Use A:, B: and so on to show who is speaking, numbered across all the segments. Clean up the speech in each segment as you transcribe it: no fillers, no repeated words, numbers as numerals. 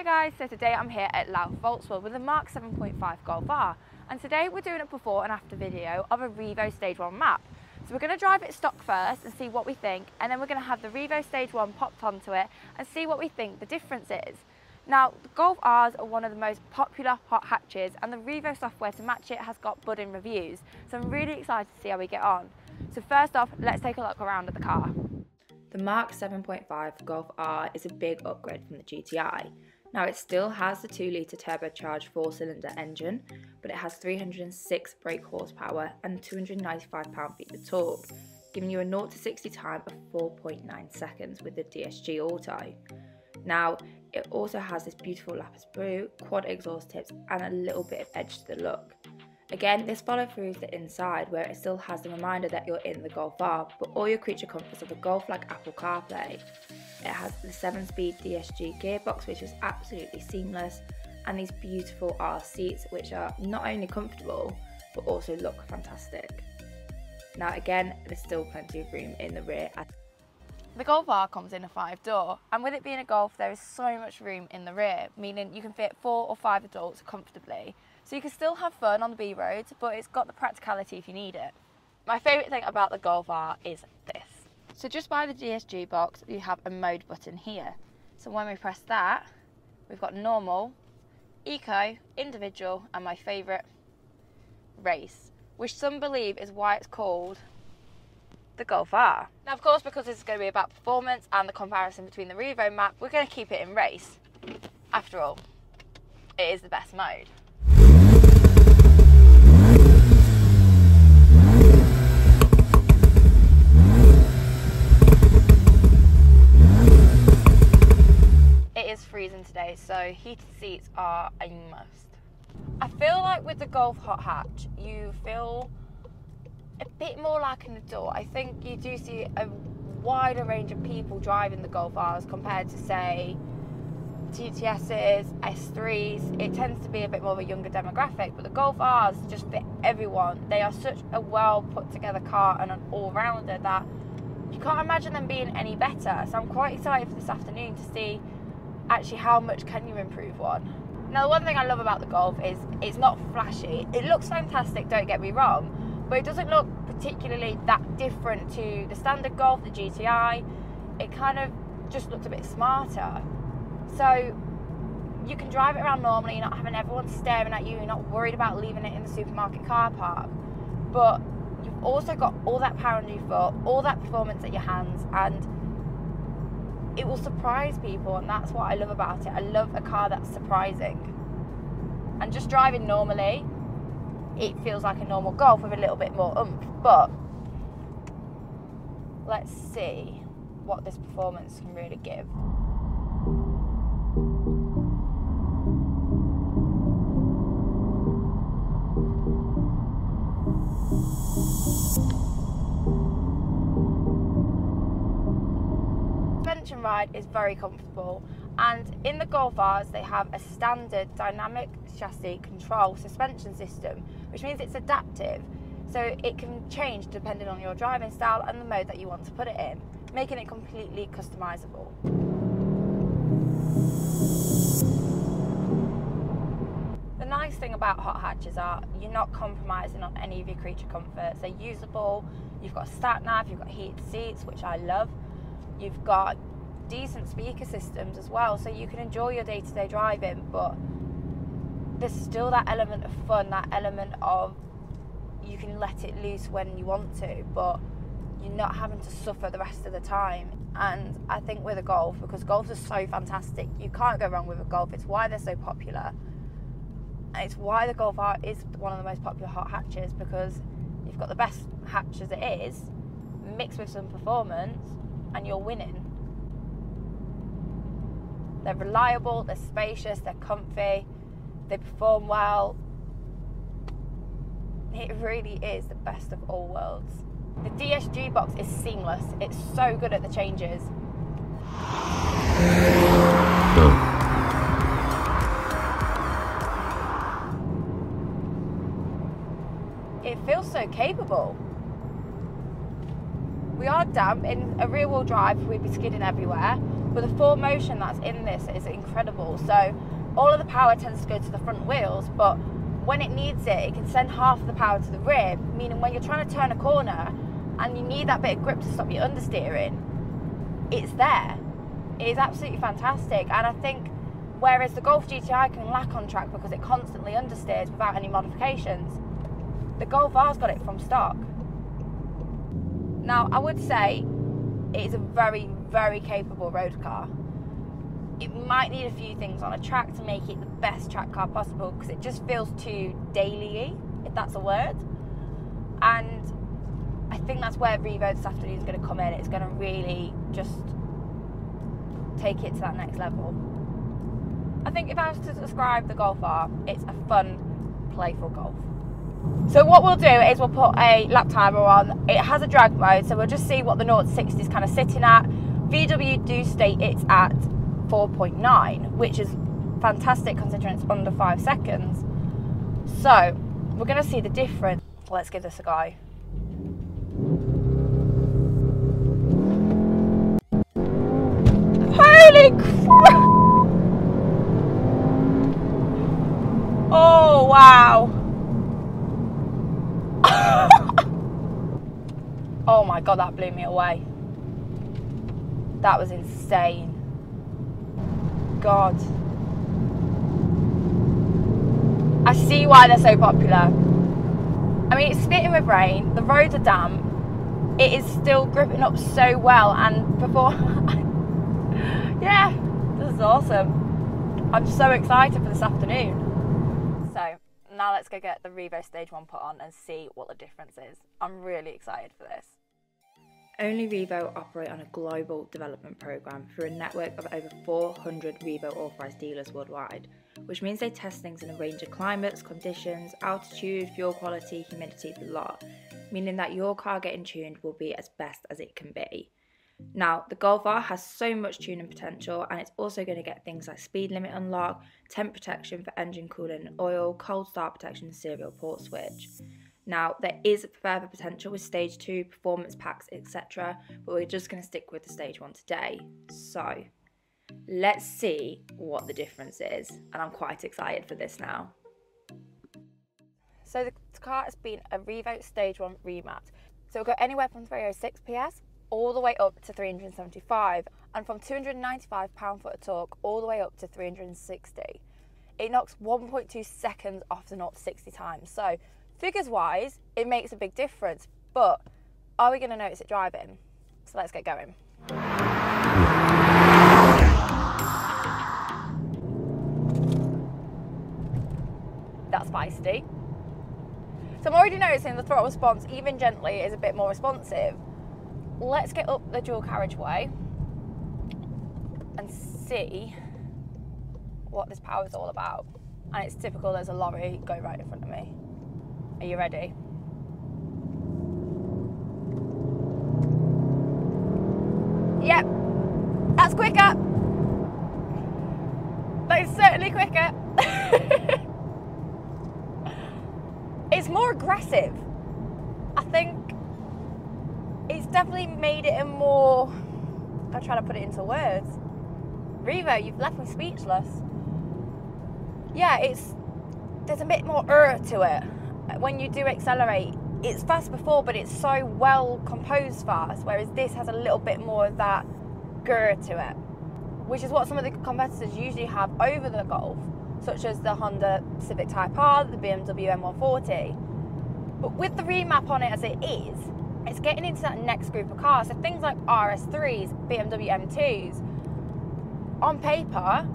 A: Hi guys, so today I'm here at Louth VolksWorld with a Mark 7.5 Golf R, and today we're doing a before and after video of a Revo Stage 1 map. So we're going to drive it stock first and see what we think, and then we're going to have the Revo Stage 1 popped onto it and see what we think the difference is. Now, the Golf Rs are one of the most popular hot hatches, and the Revo software to match it has got budding reviews, so I'm really excited to see how we get on. So first off, let's take a look around at the car. The Mark 7.5 Golf R is a big upgrade from the GTI. Now, it still has the 2-litre turbocharged 4-cylinder engine, but it has 306 brake horsepower and 295 pound-feet of torque, giving you a 0 to 60 time of 4.9 seconds with the DSG Auto. Now, it also has this beautiful lapis sprue, quad exhaust tips, and a little bit of edge to the look. Again, this follow through the inside, where it still has the reminder that you're in the Golf R, but all your creature comforts of a Golf like Apple CarPlay. It has the 7-speed DSG gearbox, which is absolutely seamless, and these beautiful R seats, which are not only comfortable, but also look fantastic. Now again, there's still plenty of room in the rear. The Golf R comes in a 5-door, and with it being a Golf, there is so much room in the rear, meaning you can fit 4 or 5 adults comfortably. So you can still have fun on the B roads, but it's got the practicality if you need it. My favourite thing about the Golf R is this. So just by the DSG box, you have a mode button here. So when we press that, we've got normal, eco, individual, and my favourite, race, which some believe is why it's called the Golf R. Now, of course, because this is going to be about performance and the comparison between the Revo map, we're going to keep it in race. After all, it is the best mode. It is freezing today, so heated seats are a must. I feel like with the Golf hot hatch, you feel a bit more like an adult. I think you do see a wider range of people driving the Golf Rs compared to, say, GTSs, S3s. It tends to be a bit more of a younger demographic, but the Golf Rs just fit everyone. They are such a well put together car and an all-rounder that you can't imagine them being any better. So I'm quite excited for this afternoon to see actually how much can you improve one. Now, the one thing I love about the Golf is it's not flashy. It looks fantastic, don't get me wrong, but it doesn't look particularly that different to the standard Golf, the GTI. It kind of just looked a bit smarter. So you can drive it around normally, you're not having everyone staring at you, you're not worried about leaving it in the supermarket car park. But you've also got all that power under your foot, all that performance at your hands, and it will surprise people, and that's what I love about it. I love a car that's surprising. And just driving normally, it feels like a normal Golf with a little bit more oomph. But let's see what this performance can really give. Suspension ride is very comfortable, and in the Golf Rs they have a standard dynamic chassis control suspension system, which means it's adaptive, so it can change depending on your driving style and the mode that you want to put it in, making it completely customizable. The nice thing about hot hatches are you're not compromising on any of your creature comforts. They're usable, you've got a sat nav, you've got heated seats, which I love. You've got decent speaker systems as well, so you can enjoy your day-to-day driving, but there's still that element of fun, that element of you can let it loose when you want to, but you're not having to suffer the rest of the time. And I think with a Golf, because Golfs are so fantastic, you can't go wrong with a Golf. It's why they're so popular. And it's why the Golf R is one of the most popular hot hatches, because you've got the best hatch as it is, mixed with some performance, and you're winning. They're reliable, they're spacious, they're comfy, they perform well. It really is the best of all worlds. The DSG box is seamless. It's so good at the changes. It feels so capable. We are damp. In a rear-wheel drive, we'd be skidding everywhere. but the full motion that's in this is incredible. So all of the power tends to go to the front wheels, but when it needs it, it can send half of the power to the rear, meaning when you're trying to turn a corner and you need that bit of grip to stop your understeering, it's there. It is absolutely fantastic. And I think whereas the Golf GTI can lack on track because it constantly understeers without any modifications, the Golf R's got it from stock. Now, I would say it is a very, very capable road car. It might need a few things on a track to make it the best track car possible, because it just feels too daily-y, if that's a word. And I think that's where Revo this afternoon is going to come in. It's going to really just take it to that next level. I think if I was to describe the Golf R, it's a fun, playful Golf. So what we'll do is we'll put a lap timer on. It has a drag mode, so we'll just see what the 0 to 60 is kind of sitting at. VW do state it's at 4.9, which is fantastic considering it's under 5 seconds. So we're going to see the difference. Let's give this a go. Holy crap! Oh wow! Oh my god, that blew me away. That was insane. God. I see why they're so popular. I mean, it's spitting with rain, the roads are damp, it is still gripping up so well, and before... yeah, this is awesome. I'm so excited for this afternoon. So, now let's go get the Revo Stage 1 put on and see what the difference is. I'm really excited for this. Only Revo operate on a global development programme through a network of over 400 Revo authorised dealers worldwide, which means they test things in a range of climates, conditions, altitude, fuel quality, humidity, the lot, meaning that your car getting tuned will be as best as it can be. Now, the Golf R has so much tuning potential, and it's also going to get things like speed limit unlock, temp protection for engine coolant and oil, cold start protection, serial port switch. Now, there is further potential with Stage 2, performance packs, etc., but we're just going to stick with the Stage 1 today. So, let's see what the difference is, and I'm quite excited for this now. So the car has been a Revo Stage 1 remapped. So it'll go anywhere from 306 PS all the way up to 375, and from 295 pound-foot of torque all the way up to 360. It knocks 1.2 seconds off the 0 to 60 time. So figures-wise, it makes a big difference, but are we going to notice it driving? So let's get going. That's feisty. So I'm already noticing the throttle response, even gently, is a bit more responsive. Let's get up the dual carriageway and see what this power is all about. And it's typical, there's a lorry going right in front of me. Are you ready? Yep, that's quicker. That is certainly quicker. It's more aggressive. I think it's definitely made it a more, I'm trying to put it into words. Revo, you've left me speechless. Yeah, there's a bit more to it. When you do accelerate, it's fast before, but it's so well composed fast, whereas this has a little bit more of that grr to it, which is what some of the competitors usually have over the Golf, such as the Honda Civic Type R, the BMW M140. But with the remap on it as it is, it's getting into that next group of cars. So things like RS3s, BMW M2s, on paper,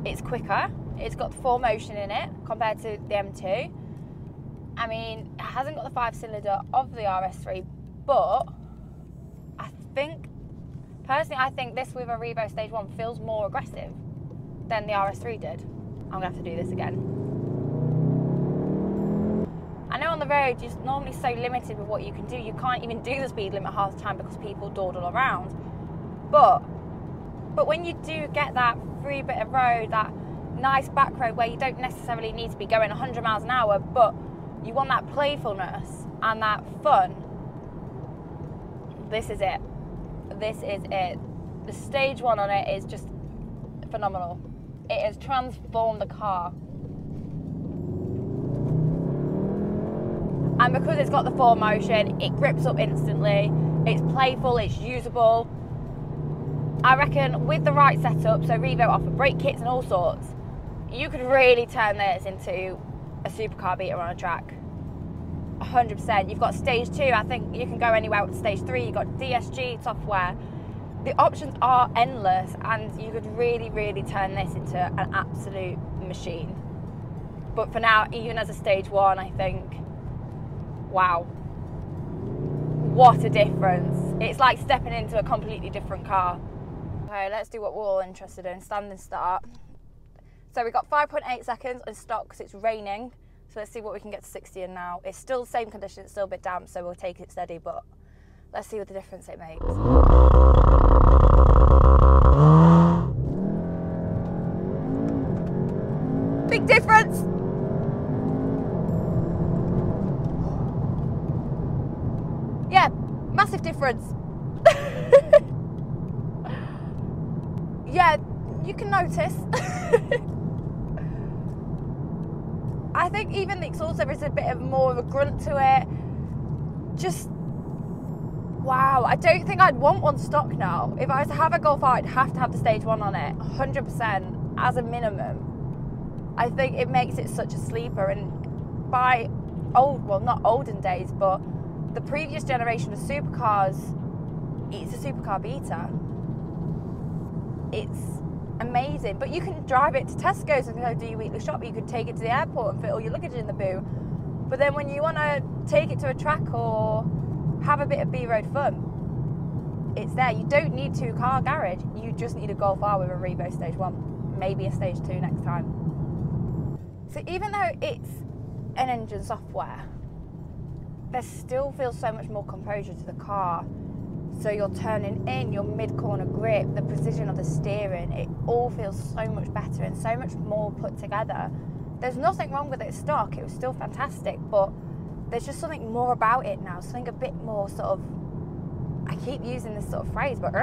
A: it's quicker. It's got the 4Motion in it compared to the M2. I mean, it hasn't got the 5-cylinder of the RS3, but personally, I think this with a Revo Stage 1 feels more aggressive than the RS3 did. I'm going to have to do this again. I know on the road, you're normally so limited with what you can do. You can't even do the speed limit half the time because people dawdle around. But when you do get that free bit of road, that nice back road where you don't necessarily need to be going 100 miles an hour, but you want that playfulness and that fun, this is it. This is it. The stage 1 on it is just phenomenal. It has transformed the car. And because it's got the 4Motion, it grips up instantly. It's playful, it's usable. I reckon with the right setup, so Revo offer brake kits and all sorts, you could really turn this into a supercar beater on a track. 100%. You've got stage 2, I think you can go anywhere with stage 3, you've got DSG software. The options are endless, and you could really, really turn this into an absolute machine. But for now, even as a stage 1, I think, wow, what a difference. It's like stepping into a completely different car. Okay, let's do what we're all interested in, standing start. So we've got 5.8 seconds in stock because it's raining. So let's see what we can get to 60 in now. It's still the same condition, it's still a bit damp, so we'll take it steady, but let's see what the difference it makes. Big difference! Yeah, massive difference. Yeah, you can notice. I think even the exhaust, there is a bit of more of a grunt to it. Just, wow. I don't think I'd want one stock now. If I was to have a Golf R, I'd have to have the stage 1 on it, 100% as a minimum. I think it makes it such a sleeper, and by well, not olden days, but the previous generation of supercars, it's a supercar beater. It's amazing, but you can drive it to Tesco's and go do your weekly shop. You could take it to the airport and fit all your luggage in the boot. But then when you want to take it to a track or have a bit of B-road fun, it's there. You don't need 2-car garage. You just need a Golf R with a Revo stage 1, maybe a stage 2 next time. So even though it's an engine software, there still feels so much more composure to the car. So you're turning in, your mid-corner grip, the precision of the steering, it all feels so much better and so much more put together. There's nothing wrong with it stock, it was still fantastic, but there's just something more about it now, something a bit more sort of, I keep using this sort of phrase, but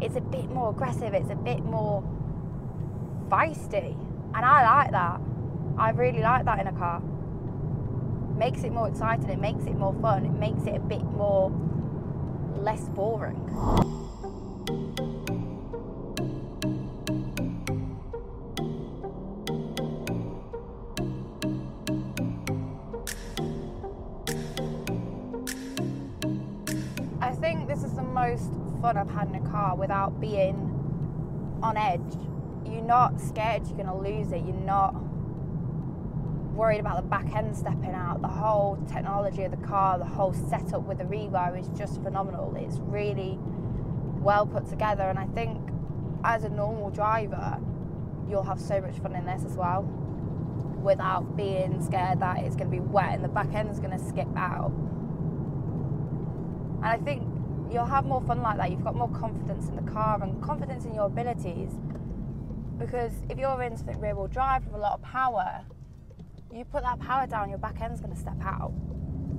A: it's a bit more aggressive, it's a bit more feisty, and I like that. I really like that in a car. It makes it more exciting, it makes it more fun, it makes it a bit more less boring. I think this is the most fun I've had in a car without being on edge. You're not scared you're going to lose it. You're not worried about the back end stepping out. The whole technology of the car, the whole setup with the Revo is just phenomenal. It's really well put together, and I think as a normal driver you'll have so much fun in this as well without being scared that it's going to be wet and the back end's going to skip out. And I think you'll have more fun like that. You've got more confidence in the car and confidence in your abilities, because if you're in something rear wheel drive with a lot of power, you put that power down, your back end's going to step out.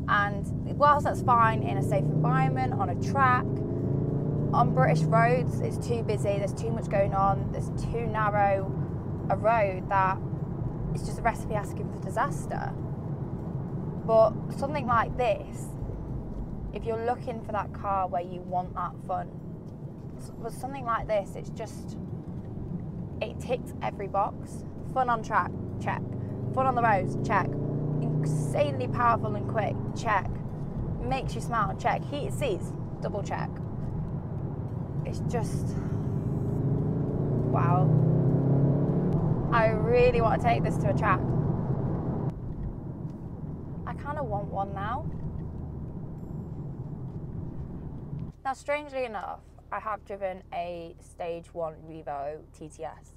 A: And whilst that's fine in a safe environment, on a track, on British roads, it's too busy, there's too much going on, there's too narrow a road that it's just a recipe asking for disaster. But something like this, if you're looking for that car where you want that fun, with something like this, it's just, it ticks every box. Fun on track, check. Fun on the roads, check. Insanely powerful and quick, check. Makes you smile, check. Heated seats, double check. It's just, wow. I really want to take this to a track. I kind of want one now. Now, strangely enough, I have driven a Stage 1 Revo TTS.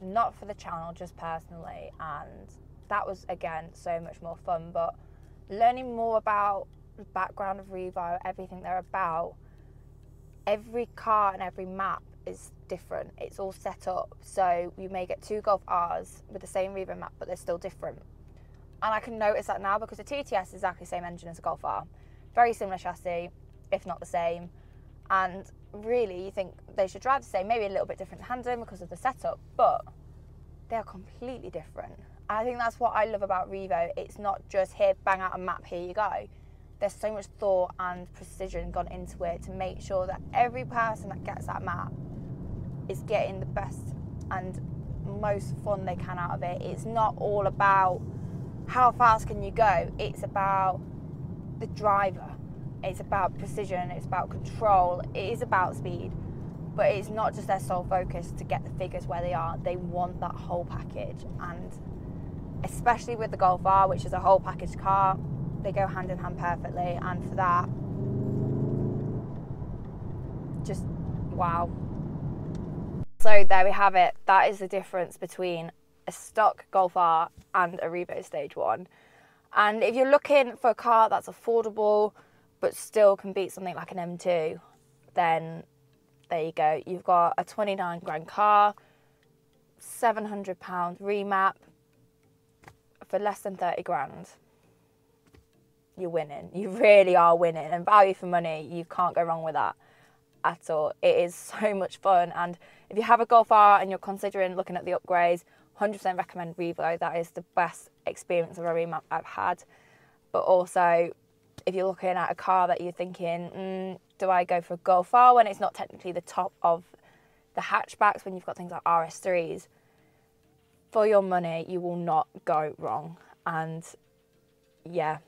A: Not for the channel, just personally, and that was, again, so much more fun. But learning more about the background of Revo, everything they're about, every car and every map is different. It's all set up, so you may get 2 Golf Rs with the same Revo map, but they're still different. And I can notice that now, because the TTS is exactly the same engine as a Golf R. Very similar chassis, if not the same. And really, you think they should drive the same, maybe a little bit different handling because of the setup, but they are completely different. I think that's what I love about Revo. It's not just here, bang out a map, here you go. There's so much thought and precision gone into it to make sure that every person that gets that map is getting the best and most fun they can out of it. It's not all about how fast can you go, it's about the driver. It's about precision, it's about control, it is about speed. But it's not just their sole focus to get the figures where they are. They want that whole package. And especially with the Golf R, which is a whole package car, they go hand in hand perfectly. And for that, just wow. So there we have it. That is the difference between a stock Golf R and a Revo Stage 1. And if you're looking for a car that's affordable but still can beat something like an M2, then there you go. You've got a 29 grand car, £700 remap for less than 30 grand. You're winning. You really are winning. And value for money, you can't go wrong with that at all. It is so much fun. And if you have a Golf R and you're considering looking at the upgrades, 100% recommend Revo. That is the best experience of a remap I've had. But also, if you're looking at a car that you're thinking, do I go for a Golf R when it's not technically the top of the hatchbacks, when you've got things like RS3s, for your money, you will not go wrong. And yeah,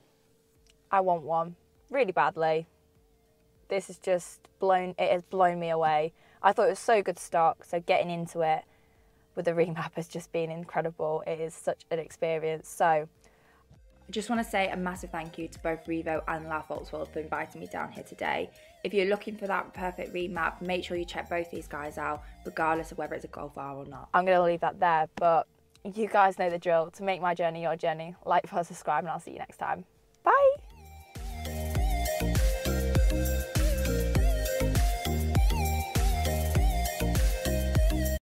A: I want one really badly. This is just it has blown me away. I thought it was so good stock, so getting into it with the remap has just been incredible. It is such an experience. So I just want to say a massive thank you to both Revo and Louth VolksWorld for inviting me down here today. If you're looking for that perfect remap, make sure you check both these guys out, regardless of whether it's a Golf R or not. I'm going to leave that there, but you guys know the drill. To make my journey your journey, like, follow, subscribe, and I'll see you next time. Bye!